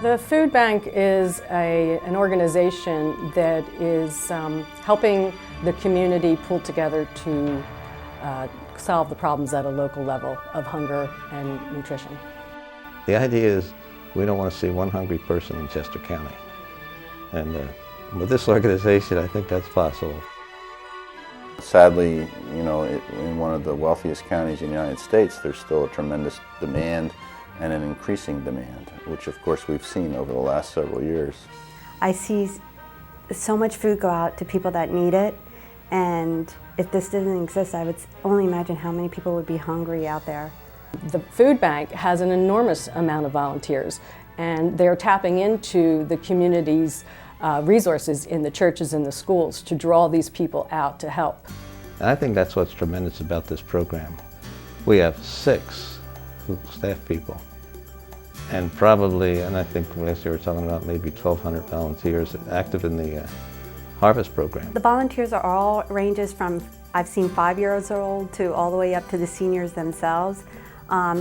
The food bank is an organization that is helping the community pull together to solve the problems at a local level of hunger and nutrition. The idea is we don't want to see one hungry person in Chester County. And with this organization, I think that's possible. Sadly, in one of the wealthiest counties in the United States, there's still a tremendous demand and an increasing demand, which of course we've seen over the last several years. I see so much food go out to people that need it, and if this didn't exist, I would only imagine how many people would be hungry out there. The food bank has an enormous amount of volunteers, and they're tapping into the community's resources in the churches and the schools to draw these people out to help. And I think that's what's tremendous about this program. We have 6 staff people, and probably, and I think last year we were talking about maybe 1,200 volunteers active in the Harvest program. The volunteers are all ranges from, I've seen 5 years old to all the way up to the seniors themselves.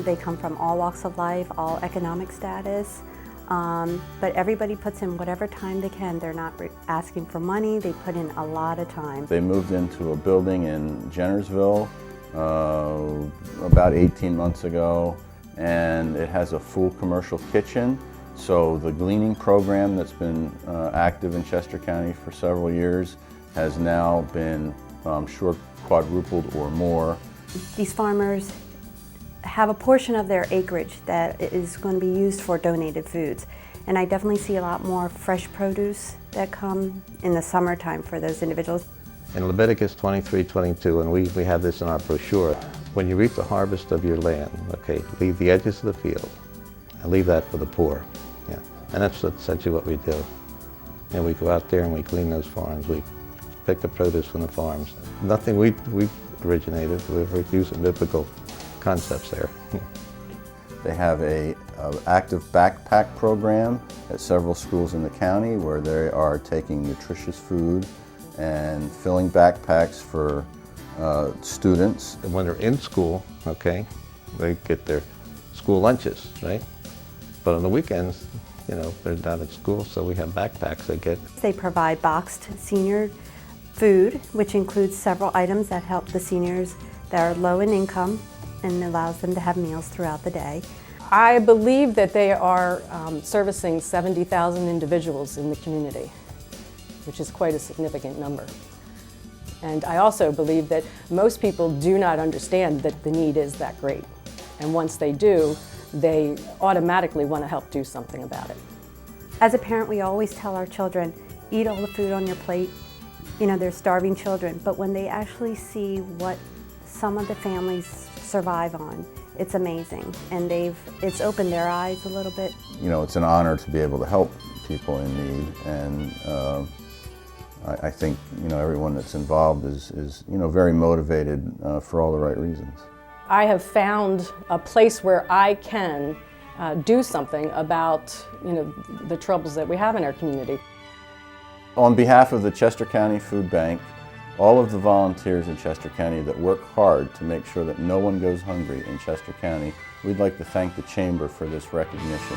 They come from all walks of life, all economic status, but everybody puts in whatever time they can. They're not asking for money, they put in a lot of time. They moved into a building in Jennersville about 18 months ago, and it has a full commercial kitchen. So the gleaning program that's been active in Chester County for several years has now been, I'm sure, quadrupled or more. These farmers have a portion of their acreage that is going to be used for donated foods. And I definitely see a lot more fresh produce that come in the summertime for those individuals. In Leviticus 23:22, and we have this in our brochure, when you reap the harvest of your land, okay, leave the edges of the field and leave that for the poor. Yeah. And that's essentially what we do. And we go out there and we clean those farms. We pick the produce from the farms. Nothing we originated. We're using biblical concepts there. They have an active backpack program at several schools in the county where they are taking nutritious food and filling backpacks for students. And when they're in school, okay, they get their school lunches, right? But on the weekends, they're not at school, so we have backpacks they get. They provide boxed senior food, which includes several items that help the seniors that are low in income and allows them to have meals throughout the day. I believe that they are servicing 70,000 individuals in the community, which is quite a significant number. And I also believe that most people do not understand that the need is that great. And once they do, they automatically want to help do something about it. As a parent, we always tell our children, eat all the food on your plate. They're starving children, but when they actually see what some of the families survive on, it's amazing. And it's opened their eyes a little bit. It's an honor to be able to help people in need, and I think everyone that's involved is very motivated for all the right reasons. I have found a place where I can do something about the troubles that we have in our community. On behalf of the Chester County Food Bank, all of the volunteers in Chester County that work hard to make sure that no one goes hungry in Chester County, we'd like to thank the Chamber for this recognition.